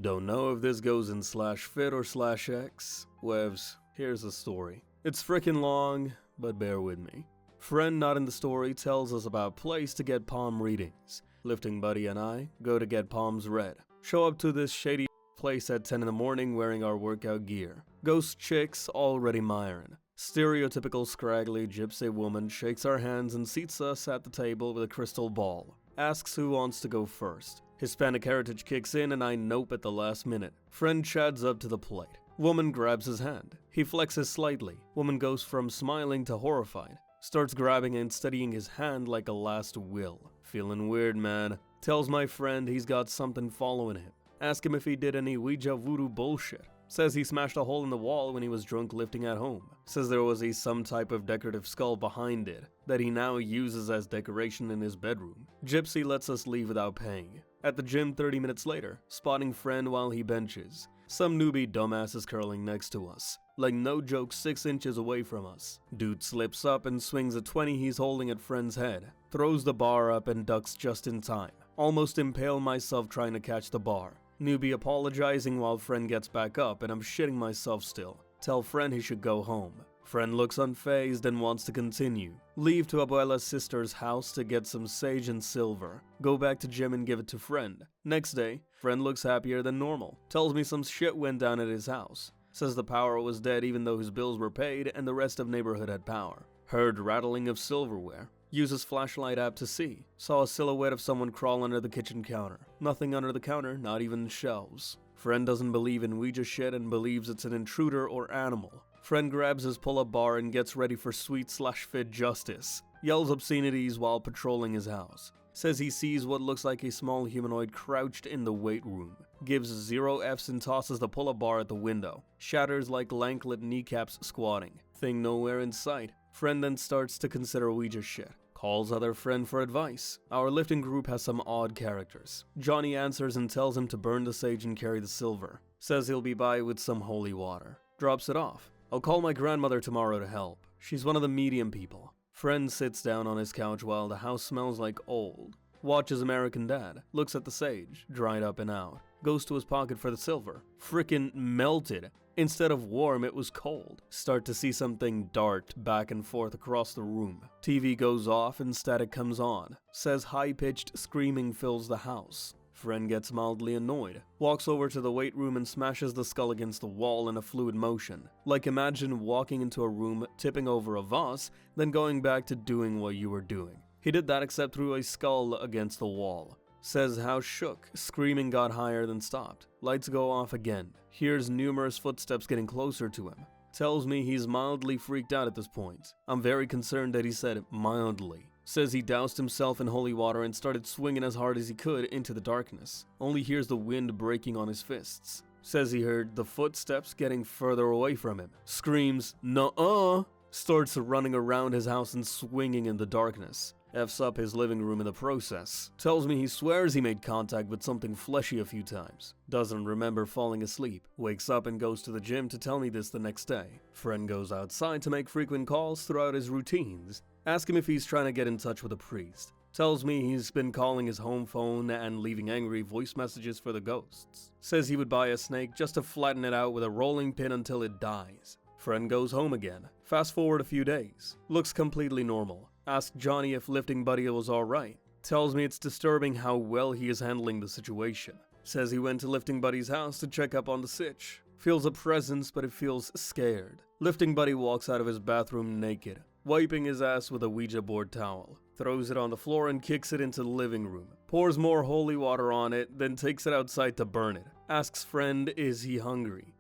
Don't know if this goes in /fit or /x. Webs, here's the story. It's frickin' long, but bear with me. Friend not in the story tells us about place to get palm readings. Lifting buddy and I go to get palms read. Show up to this shady place at 10 in the morning wearing our workout gear. Ghost chicks already miring. Stereotypical scraggly gypsy woman shakes our hands and seats us at the table with a crystal ball. Asks who wants to go first. Hispanic heritage kicks in and I nope at the last minute. Friend chads up to the plate. Woman grabs his hand. He flexes slightly. Woman goes from smiling to horrified. Starts grabbing and steadying his hand like a last will. Feeling weird, man. Tells my friend he's got something following him. Ask him if he did any Ouija voodoo bullshit. Says he smashed a hole in the wall when he was drunk lifting at home. Says there was some type of decorative skull behind it that he now uses as decoration in his bedroom. Gypsy lets us leave without paying. At the gym 30 minutes later, spotting friend while he benches. Some newbie dumbass is curling next to us. Like no joke 6 inches away from us. Dude slips up and swings a 20 he's holding at friend's head. Throws the bar up and ducks just in time. Almost impale myself trying to catch the bar. Newbie apologizing while friend gets back up and I'm shitting myself still. Tell friend he should go home. Friend looks unfazed and wants to continue. Leave to Abuela's sister's house to get some sage and silver. Go back to gym and give it to friend. Next day, friend looks happier than normal. Tells me some shit went down at his house. Says the power was dead even though his bills were paid and the rest of neighborhood had power. Heard rattling of silverware. Uses flashlight app to see. Saw a silhouette of someone crawl under the kitchen counter. Nothing under the counter, not even shelves. Friend doesn't believe in Ouija shit and believes it's an intruder or animal. Friend grabs his pull-up bar and gets ready for sweet/fit justice. Yells obscenities while patrolling his house. Says he sees what looks like a small humanoid crouched in the weight room. Gives 0 Fs and tosses the pull-up bar at the window. Shatters like lanklet kneecaps squatting. Thing nowhere in sight. Friend then starts to consider Ouija shit. Calls other friend for advice. Our lifting group has some odd characters. Johnny answers and tells him to burn the sage and carry the silver. Says he'll be by with some holy water. Drops it off. I'll call my grandmother tomorrow to help. She's one of the medium people. Friend sits down on his couch while the house smells like old. Watches American Dad. Looks at the sage. Dried up and out. Goes to his pocket for the silver. Frickin' melted. Instead of warm, it was cold. Start to see something dart back and forth across the room. TV goes off and static comes on. Says high-pitched screaming fills the house. Friend gets mildly annoyed. Walks over to the weight room and smashes the skull against the wall in a fluid motion. Like imagine walking into a room, tipping over a vase, then going back to doing what you were doing. He did that except threw a skull against the wall. Says house shook, screaming got higher then stopped. Lights go off again. Hears numerous footsteps getting closer to him. Tells me he's mildly freaked out at this point. I'm very concerned that he said mildly. Says he doused himself in holy water and started swinging as hard as he could into the darkness. Only hears the wind breaking on his fists. Says he heard the footsteps getting further away from him. Screams, "Nuh-uh!" Starts running around his house and swinging in the darkness. F's up his living room in the process. Tells me he swears he made contact with something fleshy a few times. Doesn't remember falling asleep. Wakes up and goes to the gym to tell me this the next day. Friend goes outside to make frequent calls throughout his routines. Ask him if he's trying to get in touch with a priest. Tells me he's been calling his home phone and leaving angry voice messages for the ghosts. Says he would buy a snake just to flatten it out with a rolling pin until it dies. Friend goes home again. Fast forward a few days. Looks completely normal. Ask Johnny if lifting buddy was alright. Tells me it's disturbing how well he is handling the situation. Says he went to lifting buddy's house to check up on the sitch. Feels a presence but it feels scared. Lifting buddy walks out of his bathroom naked, wiping his ass with a Ouija board towel. Throws it on the floor and kicks it into the living room. Pours more holy water on it, then takes it outside to burn it. Asks friend is he hungry.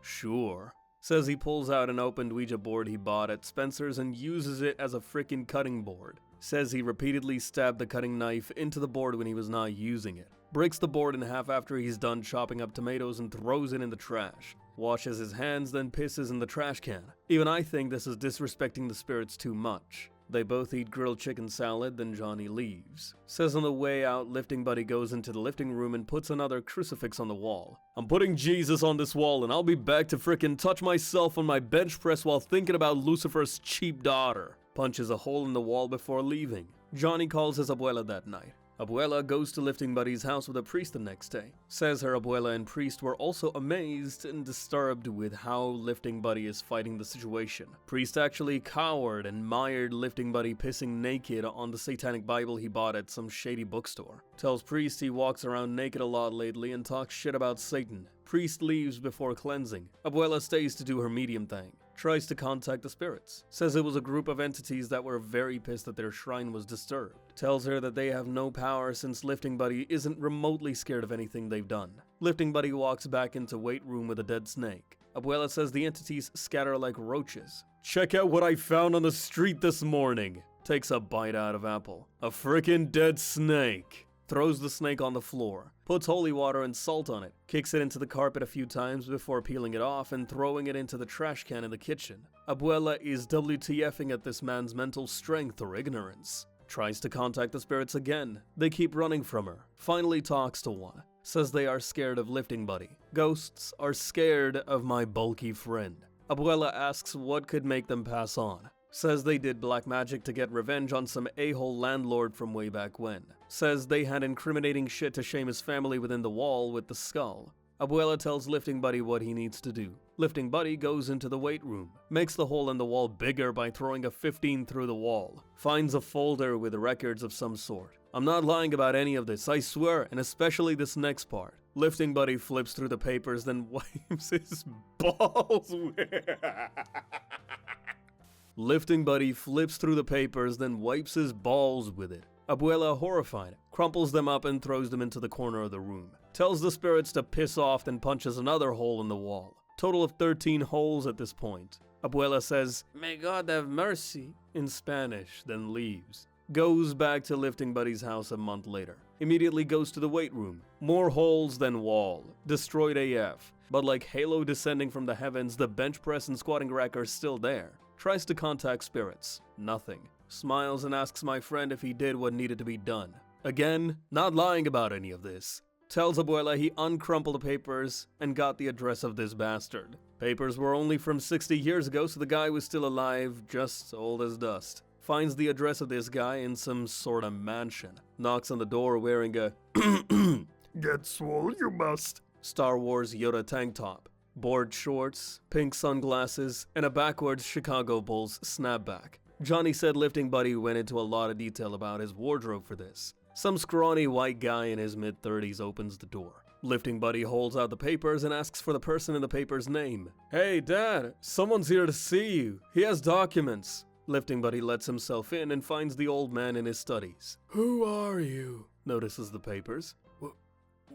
Sure. Says he pulls out an opened Ouija board he bought at Spencer's and uses it as a frickin' cutting board. Says he repeatedly stabbed the cutting knife into the board when he was not using it. Breaks the board in half after he's done chopping up tomatoes and throws it in the trash. Washes his hands, then pisses in the trash can. Even I think this is disrespecting the spirits too much. They both eat grilled chicken salad, then Johnny leaves. Says on the way out, lifting buddy goes into the lifting room and puts another crucifix on the wall. I'm putting Jesus on this wall and I'll be back to frickin' touch myself on my bench press while thinking about Lucifer's cheap daughter. Punches a hole in the wall before leaving. Johnny calls his abuela that night. Abuela goes to Lifting Buddy's house with a priest the next day. Says her abuela and priest were also amazed and disturbed with how Lifting Buddy is fighting the situation. Priest actually cowered and mired Lifting Buddy pissing naked on the satanic Bible he bought at some shady bookstore. Tells priest he walks around naked a lot lately and talks shit about Satan. Priest leaves before cleansing. Abuela stays to do her medium thing. Tries to contact the spirits. Says it was a group of entities that were very pissed that their shrine was disturbed. Tells her that they have no power since Lifting Buddy isn't remotely scared of anything they've done. Lifting Buddy walks back into weight room with a dead snake. Abuela says the entities scatter like roaches. Check out what I found on the street this morning. Takes a bite out of apple. A frickin' dead snake. Throws the snake on the floor, puts holy water and salt on it, kicks it into the carpet a few times before peeling it off and throwing it into the trash can in the kitchen. Abuela is WTFing at this man's mental strength or ignorance. Tries to contact the spirits again. They keep running from her. Finally talks to one. Says they are scared of Lifting Buddy. Ghosts are scared of my bulky friend. Abuela asks what could make them pass on. Says they did black magic to get revenge on some a-hole landlord from way back when. Says they had incriminating shit to shame his family within the wall with the skull. Abuela tells Lifting Buddy what he needs to do. Lifting Buddy goes into the weight room, makes the hole in the wall bigger by throwing a 15 through the wall, finds a folder with records of some sort. I'm not lying about any of this, I swear, and especially this next part. Lifting Buddy flips through the papers, then wipes his balls with Lifting Buddy flips through the papers, then wipes his balls with it. Abuela, horrified, crumples them up and throws them into the corner of the room. Tells the spirits to piss off, then punches another hole in the wall. Total of 13 holes at this point. Abuela says, "May God have mercy," in Spanish, then leaves. Goes back to Lifting Buddy's house a month later. Immediately goes to the weight room. More holes than wall. Destroyed AF. But like Halo descending from the heavens, the bench press and squatting rack are still there. Tries to contact spirits. Nothing. Smiles and asks my friend if he did what needed to be done. Again, not lying about any of this. Tells Abuela he uncrumpled the papers and got the address of this bastard. Papers were only from 60 years ago, so the guy was still alive, just old as dust. Finds the address of this guy in some sort of mansion. Knocks on the door wearing a "Get swole you must" Star Wars Yoda tank top, board shorts, pink sunglasses, and a backwards Chicago Bulls snapback. Johnny said Lifting Buddy went into a lot of detail about his wardrobe for this. Some scrawny white guy in his mid-30s opens the door. Lifting Buddy holds out the papers and asks for the person in the paper's name. "Hey, Dad, someone's here to see you. He has documents." Lifting Buddy lets himself in and finds the old man in his studies. "Who are you?" notices the papers.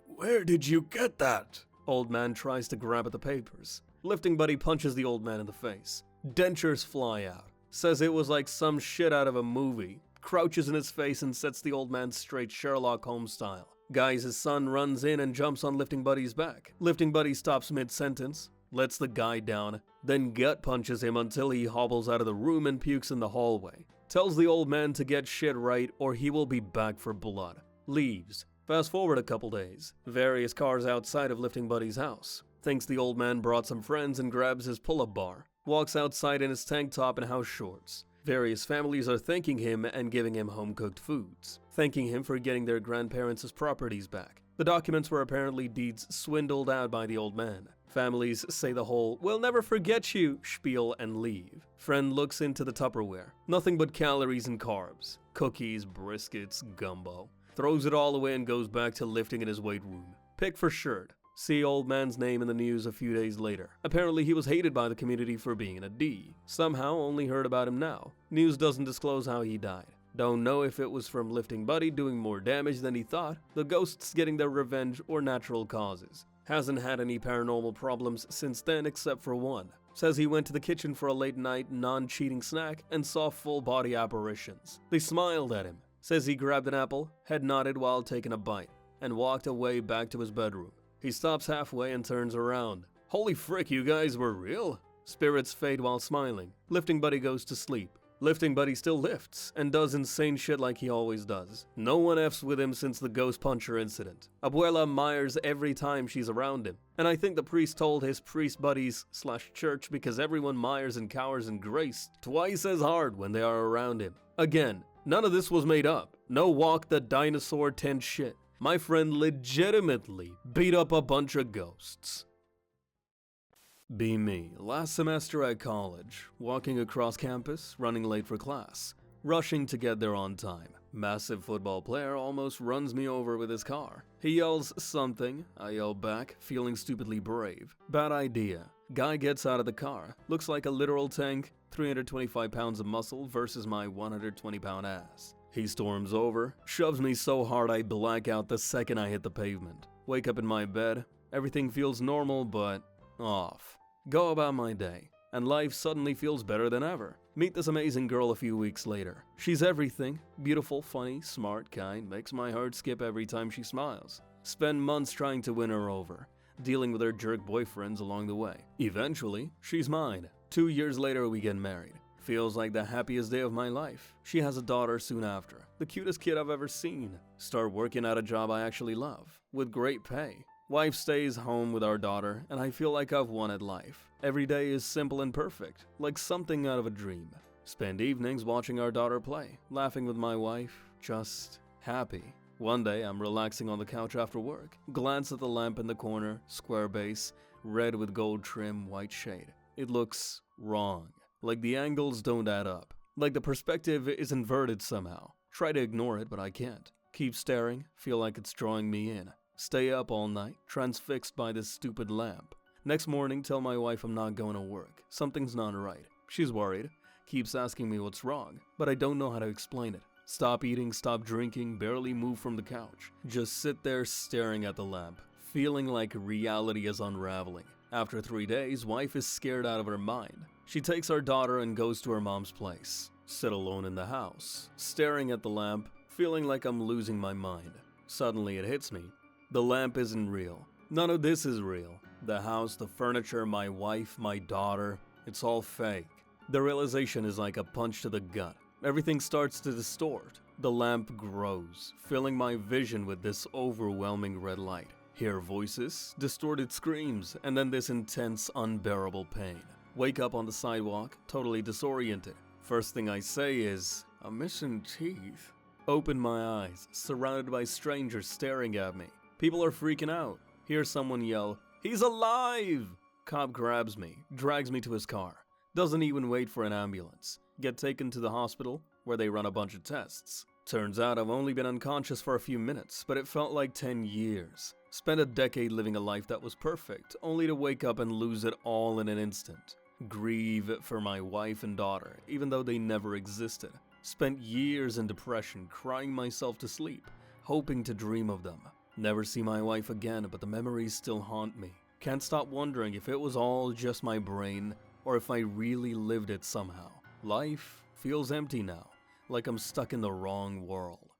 "Where did you get that?" Old man tries to grab at the papers. Lifting Buddy punches the old man in the face. Dentures fly out. Says it was like some shit out of a movie. Crouches in his face and sets the old man straight Sherlock Holmes style. Guy's son runs in and jumps on Lifting Buddy's back. Lifting Buddy stops mid-sentence, lets the guy down, then gut punches him until he hobbles out of the room and pukes in the hallway. Tells the old man to get shit right or he will be back for blood. Leaves. Fast forward a couple days. Various cars outside of Lifting Buddy's house. Thinks the old man brought some friends and grabs his pull-up bar. Walks outside in his tank top and house shorts. Various families are thanking him and giving him home-cooked foods. Thanking him for getting their grandparents' properties back. The documents were apparently deeds swindled out by the old man. Families say the whole "we'll never forget you" spiel and leave. Friend looks into the Tupperware. Nothing but calories and carbs. Cookies, briskets, gumbo. Throws it all away and goes back to lifting in his weight room. Pick for shirt. See old man's name in the news a few days later. Apparently he was hated by the community for being a D. Somehow only heard about him now. News doesn't disclose how he died. Don't know if it was from Lifting Buddy doing more damage than he thought, the ghosts getting their revenge, or natural causes. Hasn't had any paranormal problems since then except for one. Says he went to the kitchen for a late night non-cheating snack and saw full body apparitions. They smiled at him. Says he grabbed an apple, head nodded while taking a bite, and walked away back to his bedroom. He stops halfway and turns around. "Holy frick, you guys were real?" Spirits fade while smiling. Lifting Buddy goes to sleep. Lifting Buddy still lifts, and does insane shit like he always does. No one F's with him since the ghost puncher incident. Abuela mires every time she's around him. And I think the priest told his priest buddies/church because everyone mires and cowers in grace twice as hard when they are around him. Again, none of this was made up. No walk the dinosaur tent shit. My friend legitimately beat up a bunch of ghosts. Be me, last semester at college, walking across campus, running late for class, rushing to get there on time. Massive football player almost runs me over with his car. He yells something, I yell back, feeling stupidly brave. Bad idea. Guy gets out of the car, looks like a literal tank, 325 pounds of muscle versus my 120-pound ass. He storms over, shoves me so hard I black out the second I hit the pavement. Wake up in my bed, everything feels normal but off. Go about my day, and life suddenly feels better than ever. Meet this amazing girl a few weeks later. She's everything, beautiful, funny, smart, kind, makes my heart skip every time she smiles. Spend months trying to win her over, dealing with her jerk boyfriends along the way. Eventually, she's mine. 2 years later, we get married. Feels like the happiest day of my life. She has a daughter soon after. The cutest kid I've ever seen. Start working at a job I actually love, with great pay. Wife stays home with our daughter, and I feel like I've won at life. Every day is simple and perfect, like something out of a dream. Spend evenings watching our daughter play, laughing with my wife, just happy. One day, I'm relaxing on the couch after work. Glance at the lamp in the corner, square base, red with gold trim, white shade. It looks wrong. Like the angles don't add up. Like the perspective is inverted somehow. Try to ignore it, but I can't. Keep staring, feel like it's drawing me in. Stay up all night, transfixed by this stupid lamp. Next morning, tell my wife I'm not going to work. Something's not right. She's worried, keeps asking me what's wrong, but I don't know how to explain it. Stop eating, stop drinking, barely move from the couch. Just sit there staring at the lamp, feeling like reality is unraveling. After 3 days, wife is scared out of her mind. She takes our daughter and goes to her mom's place. Sit alone in the house, staring at the lamp, feeling like I'm losing my mind. Suddenly it hits me. The lamp isn't real. None of this is real. The house, the furniture, my wife, my daughter, it's all fake. The realization is like a punch to the gut. Everything starts to distort. The lamp grows, filling my vision with this overwhelming red light. Hear voices, distorted screams, and then this intense, unbearable pain. Wake up on the sidewalk, totally disoriented. First thing I say is, I'm missing teeth. Open my eyes, surrounded by strangers staring at me. People are freaking out. Hear someone yell, "He's alive!" Cop grabs me, drags me to his car. Doesn't even wait for an ambulance. Get taken to the hospital, where they run a bunch of tests. Turns out I've only been unconscious for a few minutes, but it felt like 10 years. Spent a decade living a life that was perfect, only to wake up and lose it all in an instant. Grieve for my wife and daughter, even though they never existed. Spent years in depression, crying myself to sleep, hoping to dream of them. Never see my wife again, but the memories still haunt me. Can't stop wondering if it was all just my brain, or if I really lived it somehow. Life feels empty now, like I'm stuck in the wrong world.